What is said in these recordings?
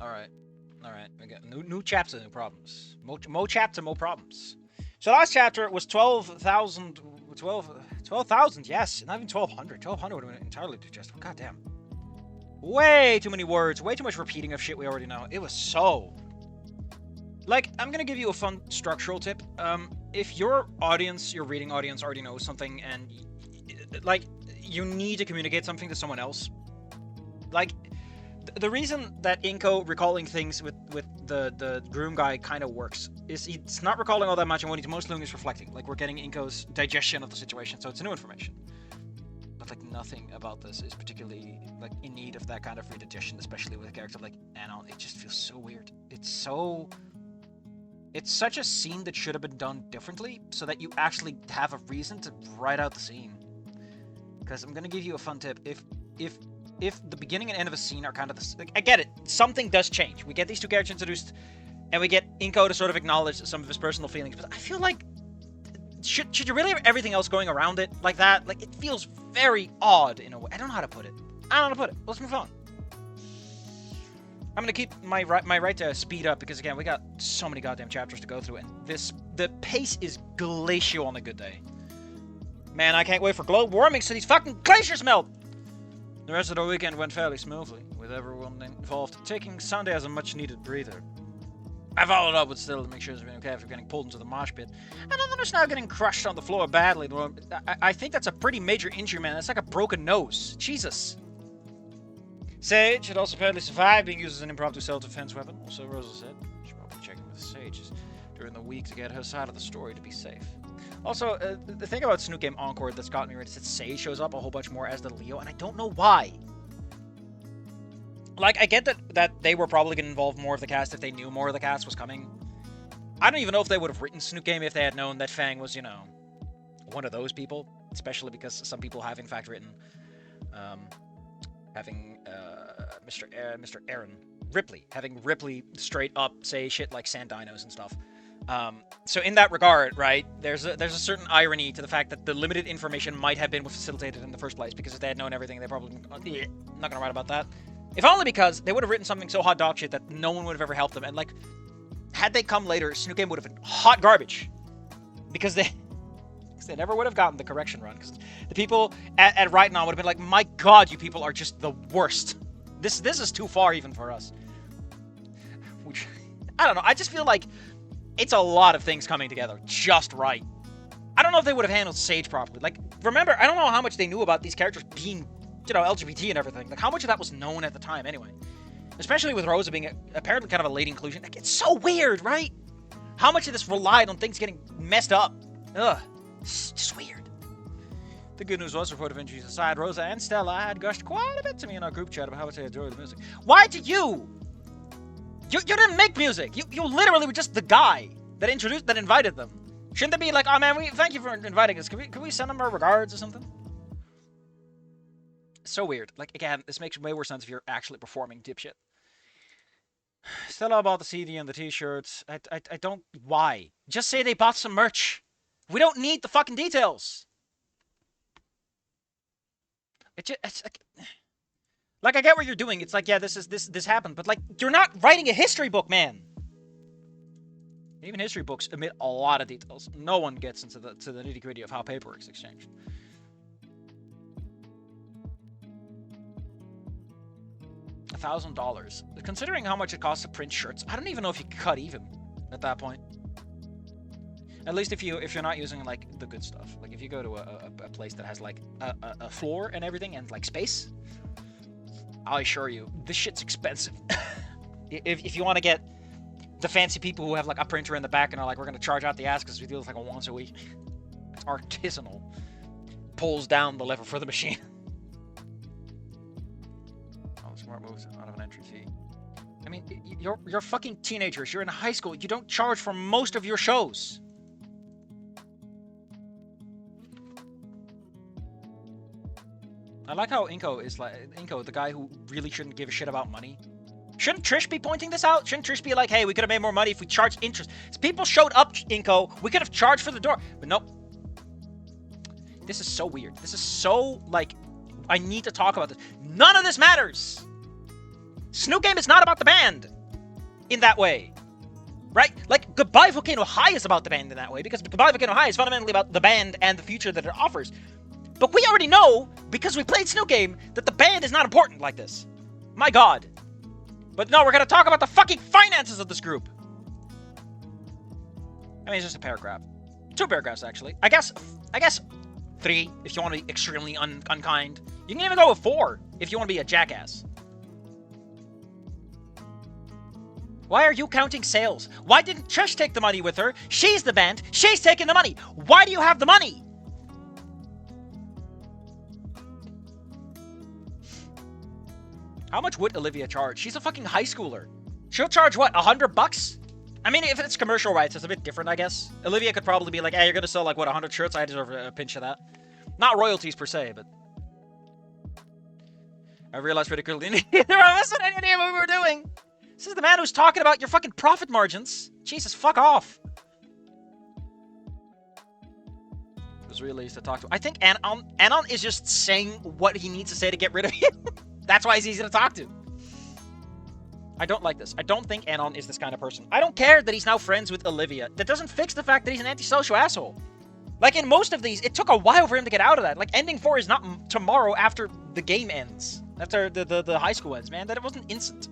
Alright. We got new chapter, new problems. Mo chapter, more problems. So last chapter was 12,000... 12,000, yes. Not even 1,200. 1,200 would have been entirely digestible. God damn. Way too many words. Way too much repeating of shit we already know. It was so... Like, I'm gonna give you a fun structural tip. If your audience, your reading audience, already knows something and... Like, you need to communicate something to someone else. Like... The reason that Inko recalling things with the groom guy kind of works is he's not recalling all that much, and what he's mostly doing is reflecting. Like, we're getting Inko's digestion of the situation, so it's new information. But, like, nothing about this is particularly, like, in need of that kind of redigestion, especially with a character like Anon. It just feels so weird. It's such a scene that should have been done differently, so that you actually have a reason to write out the scene. Because I'm gonna give you a fun tip. If the beginning and end of a scene are kind of the... Like, I get it. Something does change. We get these two characters introduced, and we get Inko to sort of acknowledge some of his personal feelings. But I feel like... Should you really have everything else going around it like that? Like, it feels very odd in a way. I don't know how to put it. Let's move on. I'm gonna keep my right to speed up, because, again, we got so many goddamn chapters to go through, and the pace is glacial on a good day. Man, I can't wait for global warming so these fucking glaciers melt! The rest of the weekend went fairly smoothly, with everyone involved taking Sunday as a much-needed breather. I followed up with Still to make sure it's been okay after getting pulled into the mosh pit, and I'm just now getting crushed on the floor badly. I think that's a pretty major injury, man. That's like a broken nose. Jesus. Sage had also apparently survived being used as an impromptu self-defense weapon, also Rosa said. She's probably checking with Sage during the week to get her side of the story to be safe. Also, the thing about Snoot Game Encore that's got me right is that Sage shows up a whole bunch more as the Leo, and I don't know why. Like, I get that they were probably going to involve more of the cast if they knew more of the cast was coming. I don't even know if they would have written Snoot Game if they had known that Fang was, you know, one of those people. Especially because some people have, in fact, written, Mr. Aaron Ripley. Having Ripley straight up say shit like Sandinos and stuff. So in that regard, right, there's a certain irony to the fact that the limited information might have been facilitated in the first place, because if they had known everything, they probably not gonna write about that. If only because they would have written something so hot dog shit that no one would have ever helped them, and like, had they come later, Snoot Game would have been hot garbage, because they never would have gotten the correction run, because the people at Right Now would have been like, my god, you people are just the worst. This is too far even for us. Which, I don't know, I just feel like it's a lot of things coming together just right. I don't know if they would have handled Sage properly. Like, remember, I don't know how much they knew about these characters being, you know, LGBT and everything. Like, how much of that was known at the time anyway? Especially with Rosa being apparently kind of a late inclusion. Like, it's so weird, right? How much of this relied on things getting messed up? Ugh. It's just weird. The good news was, report of injuries aside, Rosa and Stella had gushed quite a bit to me in our group chat about how much they enjoyed the music. Why did you? You didn't make music. You literally were just the guy that invited them. Shouldn't they be like, oh man, thank you for inviting us. Can we send them our regards or something? So weird. Like, again, this makes way more sense if you're actually performing dipshit. Stella bought the CD and the t-shirts. I don't... Why? Just say they bought some merch. We don't need the fucking details. It's like, I get what you're doing. It's like, yeah, this happened, but like, you're not writing a history book, man. Even history books omit a lot of details. No one gets into the nitty-gritty of how paper is exchanged. $1,000. Considering how much it costs to print shirts, I don't even know if you could cut even at that point. At least if you're not using like the good stuff. Like if you go to a place that has like a floor and everything and like space, I'll assure you this shit's expensive. if you want to get the fancy people who have like a printer in the back and are like, we're gonna charge out the ass because we do this like once a week. It's artisanal. Pulls down the lever for the machine. Oh, smart moves out of an entry fee. I mean, you're fucking teenagers. You're in high school. You don't charge for most of your shows. I like how Inko, the guy who really shouldn't give a shit about money. Shouldn't Trish be pointing this out? Shouldn't Trish be like, hey, we could have made more money if we charged interest? People showed up, Inko. We could have charged for the door. But nope. This is so weird. This is so, like, I need to talk about this. None of this matters. Snoot Game is not about the band in that way. Right? Like, Goodbye Volcano High is about the band in that way, because Goodbye Volcano High is fundamentally about the band and the future that it offers. But we already know, because we played Snoot Game, that the band is not important like this. My god. But no, we're gonna talk about the fucking finances of this group. I mean, it's just a paragraph. 2 paragraphs, actually. I guess 3, if you want to be extremely unkind. You can even go with 4, if you want to be a jackass. Why are you counting sales? Why didn't Trish take the money with her? She's the band. She's taking the money. Why do you have the money? How much would Olivia charge? She's a fucking high schooler. She'll charge, what, $100? I mean, if it's commercial rights, it's a bit different, I guess. Olivia could probably be like, hey, you're gonna sell, like, what, 100 shirts? I deserve a pinch of that. Not royalties, per se, but... I realized pretty quickly, neither of us had any idea what we were doing. This is the man who's talking about your fucking profit margins. Jesus, fuck off. It was really easy to talk to. I think Anon is just saying what he needs to say to get rid of you. That's why he's easy to talk to. I don't like this. I don't think Anon is this kind of person. I don't care that he's now friends with Olivia. That doesn't fix the fact that he's an antisocial asshole. Like, in most of these, it took a while for him to get out of that. Like, ending 4 is not tomorrow after the game ends. After the high school ends, man. That it wasn't instant.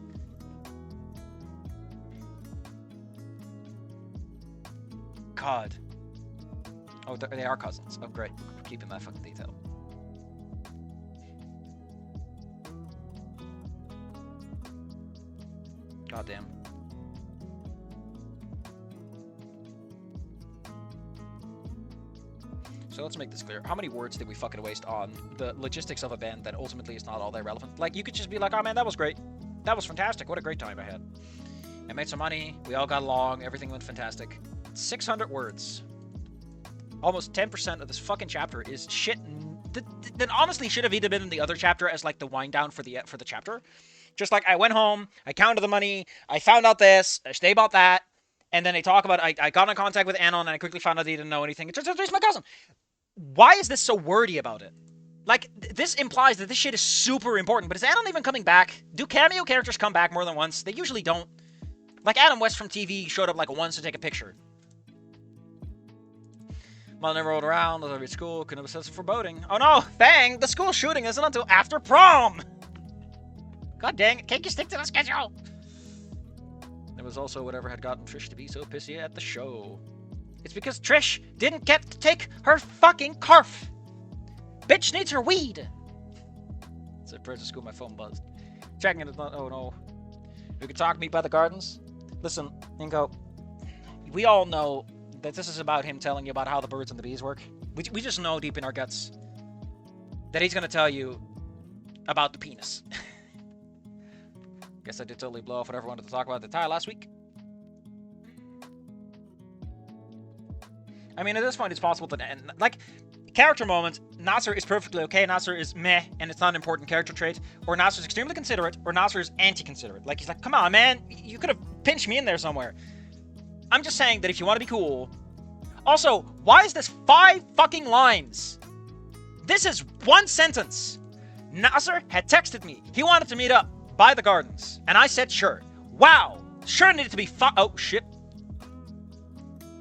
God. Oh, they are cousins. Oh, great. We're keeping that fucking detail. God damn. So let's make this clear. How many words did we fucking waste on the logistics of a band that ultimately is not all that relevant? Like, you could just be like, oh man, that was great. That was fantastic. What a great time I had. I made some money. We all got along. Everything went fantastic. 600 words. Almost 10% of this fucking chapter is shit that honestly should have either been in the other chapter as like the wind down for the chapter. Just like, I went home, I counted the money, I found out this, they bought that, and then they talk about, I got in contact with Anon and I quickly found out he didn't know anything. It turns out he's my cousin. Why is this so wordy about it? Like, this implies that this shit is super important, but is Anon even coming back? Do cameo characters come back more than once? They usually don't. Like, Adam West from TV showed up like once to take a picture. Well, never rolled around, was every school, couldn't have a sense of foreboding. Oh no, bang! The school shooting isn't until after prom! God dang it, can't you stick to the schedule? There was also whatever had gotten Trish to be so pissy at the show. It's because Trish didn't get to take her fucking carf! Bitch needs her weed! It's a to school, my phone buzzed. Checking it, it's not, oh no. You could talk to me by the gardens? Listen, Ingo, we all know that this is about him telling you about how the birds and the bees work. We just know deep in our guts that he's gonna tell you about the penis. Guess I did totally blow off whatever I wanted to talk about the tie last week. I mean, at this point, it's possible that, like, character moments, Nasser is perfectly okay, Nasser is meh, and it's not an important character trait, or Nasser is extremely considerate, or Nasser is anti-considerate. Like, he's like, come on, man, you could have pinched me in there somewhere. I'm just saying that if you want to be cool... Also, why is this 5 fucking lines? This is 1 sentence. Nasser had texted me. He wanted to meet up by the gardens. And I said sure. Wow. Sure needed to be oh, shit.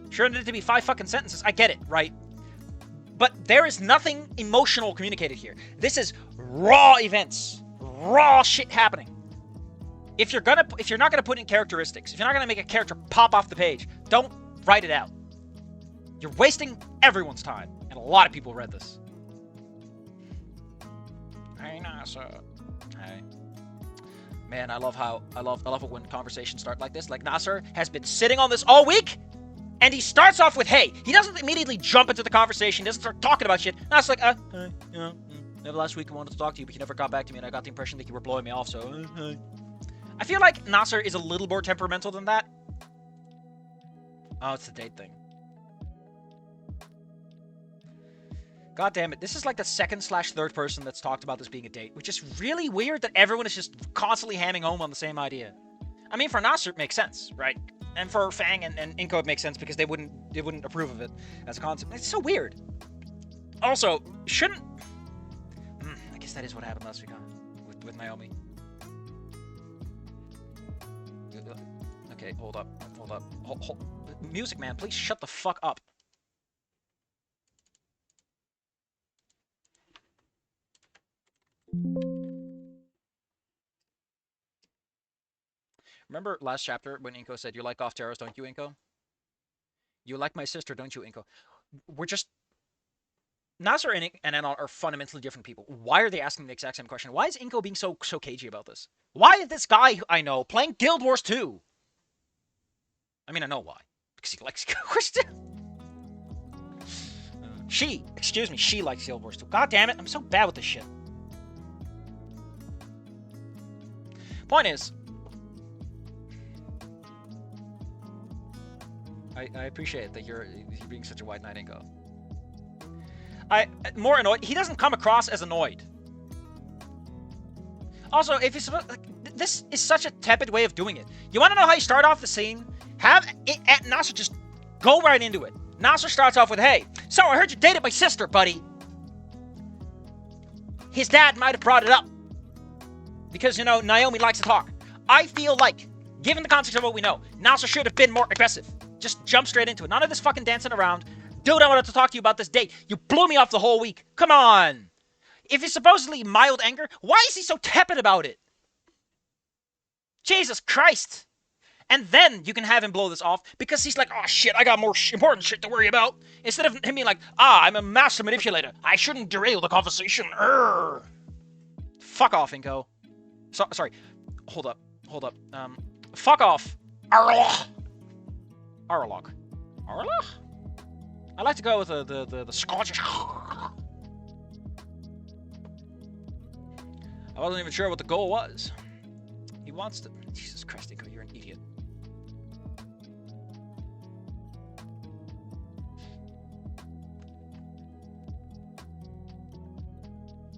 Sure needed to be 5 fucking sentences. I get it, right? But there is nothing emotional communicated here. This is raw events. Raw shit happening. If you're not gonna put in characteristics, if you're not gonna make a character pop off the page, don't write it out. You're wasting everyone's time, and a lot of people read this. Hey, Nasser. Hey. Man, I love it when conversations start like this. Like, Nasser has been sitting on this all week, and he starts off with hey. He doesn't immediately jump into the conversation. He doesn't start talking about shit. Nasser's like, last week I wanted to talk to you, but you never got back to me, and I got the impression that you were blowing me off, so, I feel like Nasser is a little more temperamental than that. Oh, it's the date thing. God damn it. This is like the 2nd/3rd person that's talked about this being a date, which is really weird that everyone is just constantly hamming home on the same idea. I mean, for Nasser, it makes sense, right? And for Fang and Inko, it makes sense because they wouldn't approve of it as a concept. It's so weird. Also, shouldn't... I guess that is what happened last week, huh? With Naomi. Okay, hold up. Music man, please shut the fuck up. Remember last chapter when Inko said, you like off Taros, don't you, Inko? You like my sister, don't you, Inko? We're just... Nasser and Enon are fundamentally different people. Why are they asking the exact same question? Why is Inko being so cagey about this? Why is this guy who I know playing Guild Wars 2? I mean, I know why. Because he likes Guild Wars 2. She likes Guild Wars 2. God damn it, I'm so bad with this shit. Point is, I appreciate that you're being such a white knight, Inko. More annoyed. He doesn't come across as annoyed. Also, if he's this is such a tepid way of doing it. You want to know how you start off the scene? Have Nasser just go right into it. Nasser starts off with, "Hey, so I heard you dated my sister, buddy." His dad might have brought it up because Naomi likes to talk. I feel like, given the context of what we know, Nasser should have been more aggressive. Just jump straight into it. None of this fucking dancing around. Dude, I wanted to talk to you about this date. You blew me off the whole week. Come on. If it's supposedly mild anger, why is he so tepid about it? Jesus Christ. And then you can have him blow this off because he's like, oh shit, I got more important shit to worry about. Instead of him being like, I'm a master manipulator. I shouldn't derail the conversation. Urgh. Fuck off, Inko. Sorry. Hold up. Fuck off. Arlach. Arlach. Arlach? I like to go with the Scottish. I wasn't even sure what the goal was. He wants to... Jesus Christ, Inko, you're an idiot.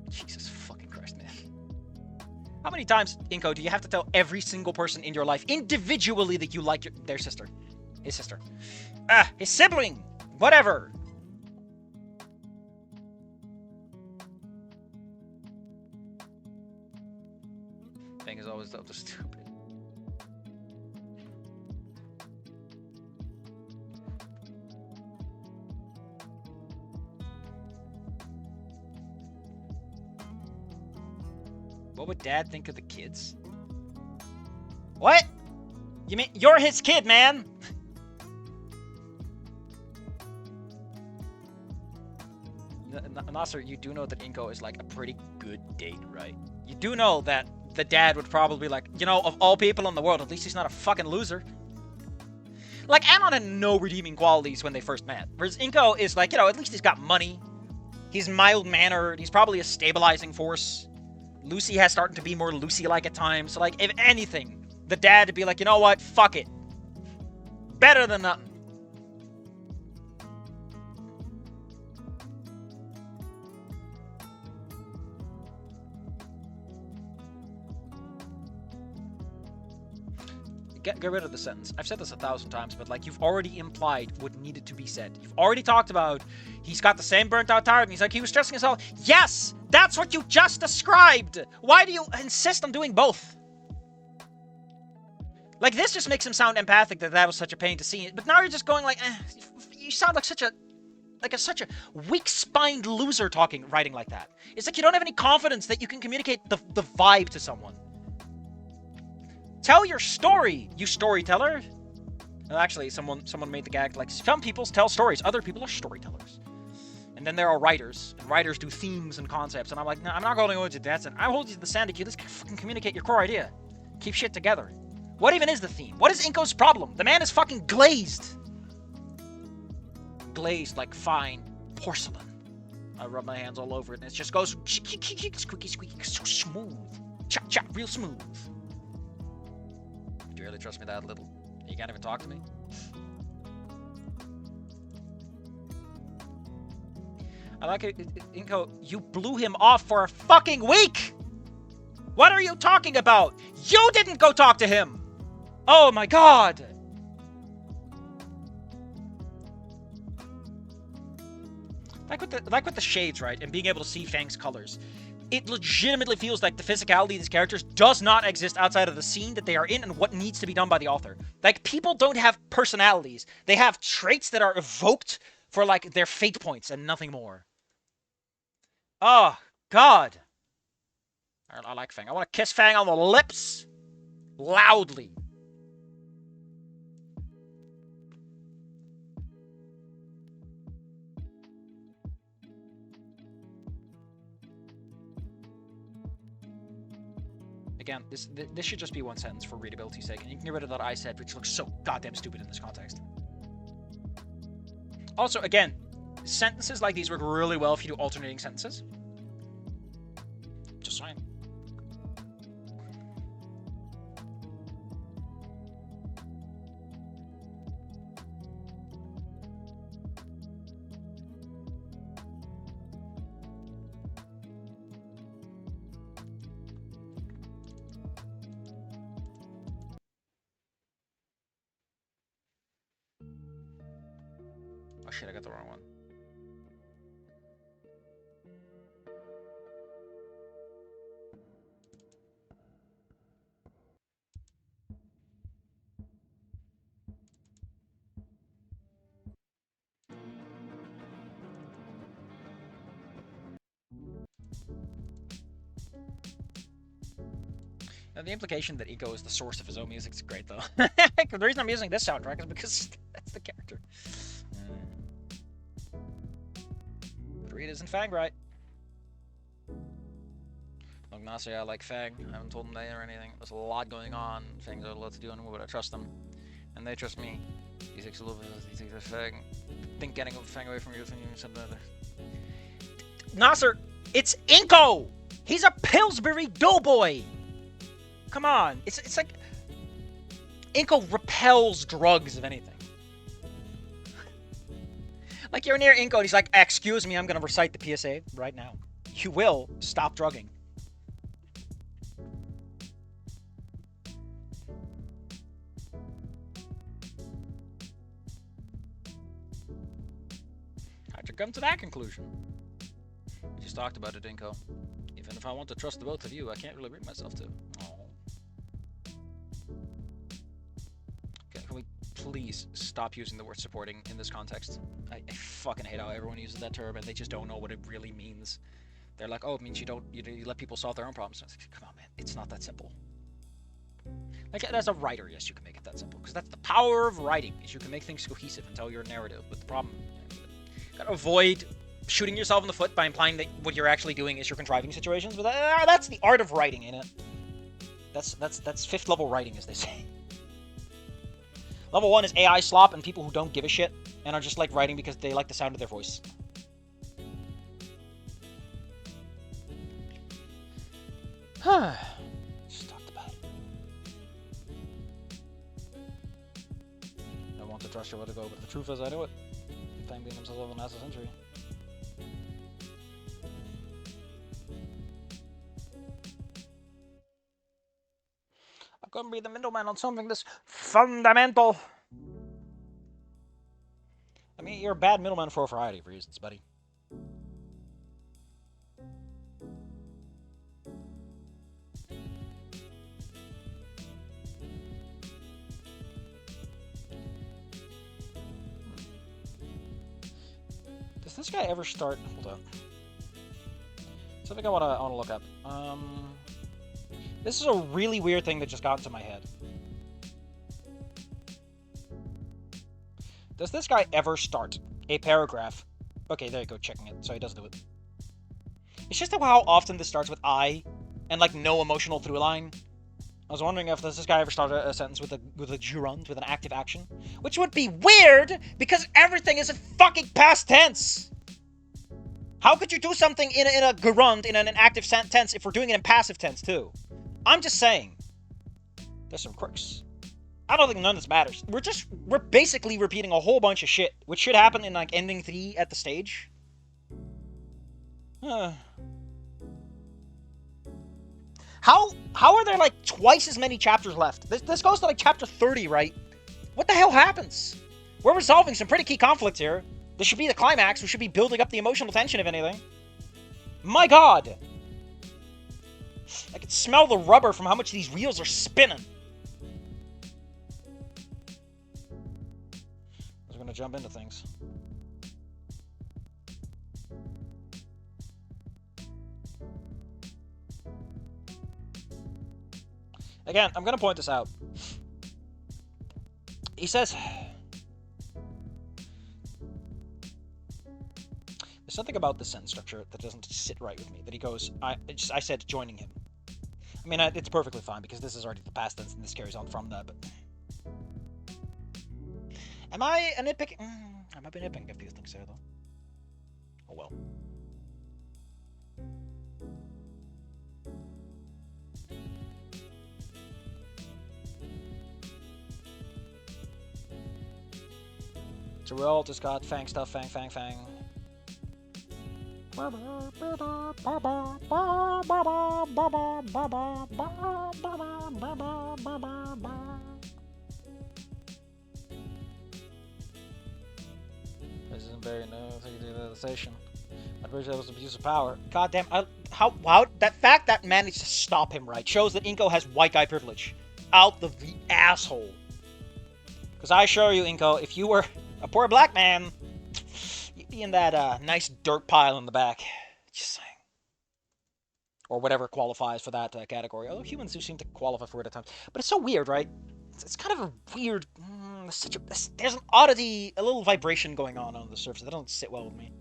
Jesus fucking Christ, man. How many times, Inko, do you have to tell every single person in your life individually that you like their sister? His sister. His sibling! Whatever! Thing is always so stupid. What would Dad think of the kids? What? You mean you're his kid, man? Nasser, you do know that Inko is like a pretty good date, right? You do know that the dad would probably be like, of all people in the world, at least he's not a fucking loser. Like, Anon had no redeeming qualities when they first met. Whereas Inko is like, at least he's got money. He's mild-mannered. He's probably a stabilizing force. Lucy has started to be more Lucy-like at times. So, like, if anything, the dad would be like, you know what? Fuck it. Better than nothing. Get rid of the sentence. I've said this 1,000 times, but like you've already implied what needed to be said. You've already talked about he's got the same burnt out tired, and he's like he was stressing himself. Yes, that's what you just described. Why do you insist on doing both? Like this just makes him sound empathic that was such a pain to see. But now you're just going like, you sound like such a weak-spined loser writing like that. It's like you don't have any confidence that you can communicate the vibe to someone. Tell your story, you storyteller. Well, actually, someone made the gag like some people tell stories, other people are storytellers. And then there are writers, and writers do themes and concepts. And I'm like, no, I'm not going to go into that. And I hold you to the standard. You just fucking communicate your core idea. Keep shit together. What even is the theme? What is Inko's problem? The man is fucking glazed. Glazed like fine porcelain. I rub my hands all over it, and it just goes squeaky, so smooth. Chop, chop, real smooth. Do you really trust me that little? You can't even talk to me? I like it, Inko, you blew him off for a fucking week! What are you talking about? You didn't go talk to him! Oh my god! Like with the shades, right? And being able to see Fang's colors. it legitimately feels like the physicality of these characters does not exist outside of the scene that they are in and what needs to be done by the author. Like, people don't have personalities. They have traits that are evoked for, like, their fate points and nothing more. Oh, God. I like Fang. I want to kiss Fang on the lips. Loudly. Again, this should just be one sentence for readability's sake, and you can get rid of that I said, which looks so goddamn stupid in this context. Also, again, sentences like these work really well if you do alternating sentences. Just saying. Oh shit, I got the wrong one. Now, the implication that Iko is the source of his own music is great, though. The reason I'm using this soundtrack is because that's the character. But Reed isn't Fang right. Look, Nasser, I like Fang. I haven't told him that or anything. There's a lot going on. Fang's got a lot to do, and would I trust them? And they trust me. He takes a little bit of Fang. Think getting Fang away from you is something other. Nasser, it's Inko! He's a Pillsbury doughboy! Come on. It's like... Inko repels drugs, if anything. Like, you're near Inko, and he's like, excuse me, I'm gonna recite the PSA right now. You will stop drugging. How'd you come to that conclusion? We just talked about it, Inko. Even if I want to trust the both of you, I can't really bring myself to. Oh. Okay, can we please stop using the word supporting in this context? I fucking hate how everyone uses that term and they just don't know what it really means. They're like, oh, it means you let people solve their own problems. Like, come on, man, it's not that simple. Like, as a writer, yes, you can make it that simple, because that's the power of writing, is you can make things cohesive and tell your narrative. But the problem, you gotta avoid shooting yourself in the foot by implying that what you're actually doing is you're contriving situations. But that's the art of writing, innit? That's fifth level writing, as they say. Level 1 is AI slop and people who don't give a shit and are just like writing because they like the sound of their voice. Just talked about it. I want to trust you where to go, but the truth is I know it. Fang being themselves over the massive century. I couldn't be the middleman on something this fundamental. I mean, you're a bad middleman for a variety of reasons, buddy. Does this guy ever start? Hold up. Something I wanna look up. This is a really weird thing that just got into my head. Does this guy ever start a paragraph? Okay, there you go, checking it, so he does do it. It's just how often this starts with I, and like no emotional through line. I was wondering if does this guy ever start a sentence with a gerund, with an active action? Which would be weird, because everything is in fucking past tense! How could you do something in a gerund, in an active tense, if we're doing it in passive tense, too? I'm just saying. There's some quirks. I don't think none of this matters. We're basically repeating a whole bunch of shit, which should happen in, like, ending 3 at the stage. How are there, like, twice as many chapters left? This goes to, like, chapter 30, right? What the hell happens? We're resolving some pretty key conflicts here. This should be the climax. We should be building up the emotional tension, if anything. My god! I can smell the rubber from how much these wheels are spinning. We're gonna jump into things. Again, I'm gonna point this out. He says... There's something about the sentence structure that doesn't sit right with me. That he goes, I said joining him. I mean, it's perfectly fine because this is already the past tense and this carries on from that, but... Am I a nitpicking? I might be nitpicking a few things there, though. Oh well. So we all just got fang stuff, fang. This isn't very no I wish that was abuse of power. Goddamn, how that fact that managed to stop him right shows that Inko has white guy privilege. Out the asshole. Because I assure you, Inko, if you were a poor black man, you'd be in that nice dirt pile in the back. Just saying. Or whatever qualifies for that category. Although humans do seem to qualify for it at times. But it's so weird, right? It's kind of a weird... there's an oddity, a little vibration going on the surface that doesn't sit well with me.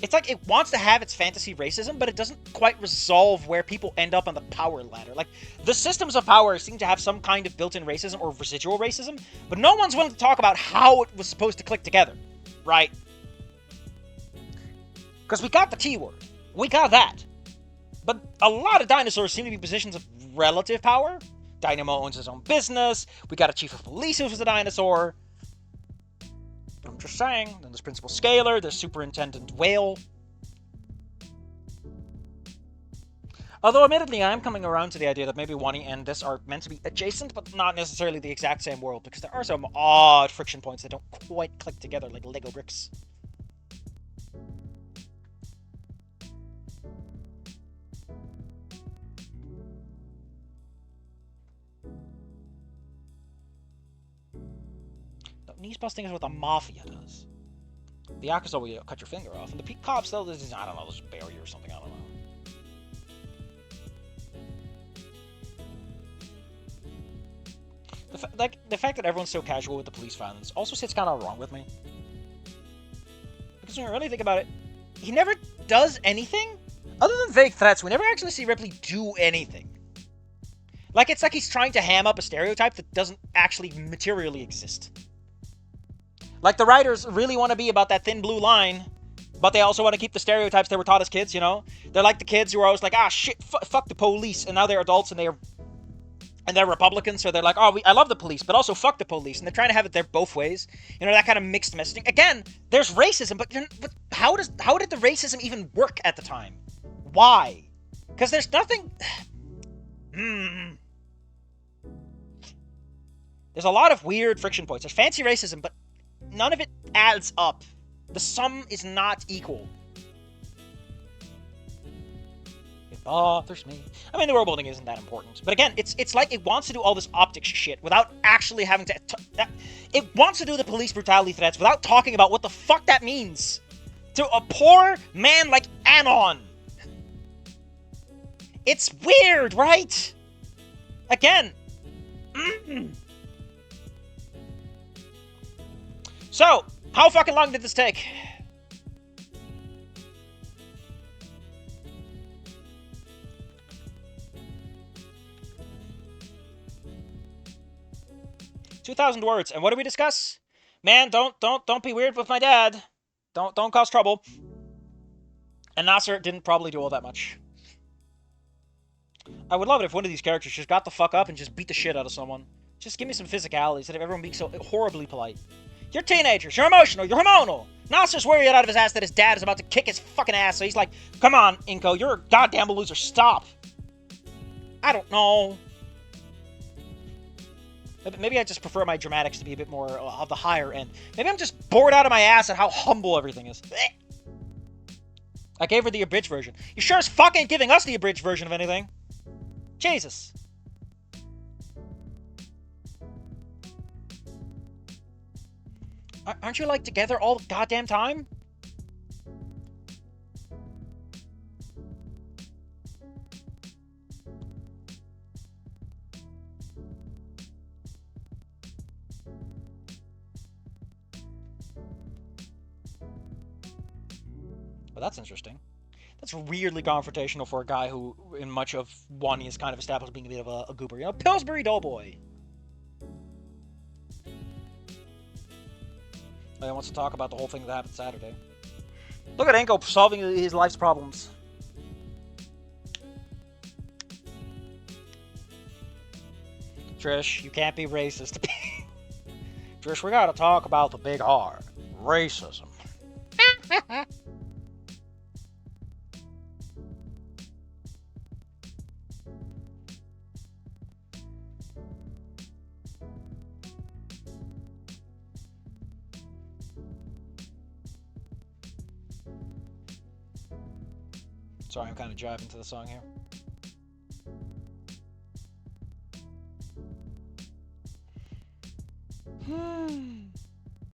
It's like it wants to have its fantasy racism, but it doesn't quite resolve where people end up on the power ladder. Like, the systems of power seem to have some kind of built-in racism or residual racism, but no one's willing to talk about how it was supposed to click together, right? Because we got the T-word. We got that. But a lot of dinosaurs seem to be positions of relative power. Dynamo owns his own business. We got a chief of police who's a dinosaur. I'm just saying. Then there's Principal Scalar. There's Superintendent Whale. Although, admittedly, I am coming around to the idea that maybe Wani and this are meant to be adjacent, but not necessarily the exact same world, because there are some odd friction points that don't quite click together like Lego bricks. Knee busting is what the Mafia does. The Yakuza will cut your finger off, and the cops, though, this is, I don't know, this bury you or something, I don't know. The fact that everyone's so casual with the police violence also sits kind of wrong with me. Because when you really think about it, he never does anything other than vague threats. We never actually see Ripley do anything. Like, it's like he's trying to ham up a stereotype that doesn't actually materially exist. Like, the writers really want to be about that thin blue line, but they also want to keep the stereotypes they were taught as kids, you know? They're like the kids who are always like, ah, shit, fuck the police, and now they're adults and they're Republicans, so they're like, oh, I love the police, but also fuck the police, and they're trying to have it there both ways. You know, that kind of mixed messaging. Again, there's racism, but how did the racism even work at the time? Why? Because there's nothing... There's a lot of weird friction points. There's fancy racism, but none of it adds up. The sum is not equal. It bothers me. I mean, the world building isn't that important. But again, it's like it wants to do all this optics shit without actually having to... It wants to do the police brutality threats without talking about what the fuck that means to a poor man like Anon. It's weird, right? Again. So, how fucking long did this take? "2,000 words. And what do we discuss? Man, don't be weird with my dad. Don't cause trouble." And Nasser didn't probably do all that much. I would love it if one of these characters just got the fuck up and just beat the shit out of someone. Just give me some physicality instead of everyone being so horribly polite. You're teenagers, you're emotional, you're hormonal. Nasser's worried out of his ass that his dad is about to kick his fucking ass, so he's like, come on, Inko, you're a goddamn loser, stop. I don't know. Maybe I just prefer my dramatics to be a bit more of the higher end. Maybe I'm just bored out of my ass at how humble everything is. I gave her the abridged version. You sure as fuck ain't giving us the abridged version of anything. Jesus. Aren't you, like, together all the goddamn time? Well, that's interesting. That's weirdly confrontational for a guy who, in much of Wani, is kind of established being a bit of a goober. You know, Pillsbury Doughboy. He wants to talk about the whole thing that happened Saturday. Look at Enko solving his life's problems. Trish, you can't be racist. Trish, we gotta talk about the big R. Racism. Sorry, I'm kind of jiving to the song here.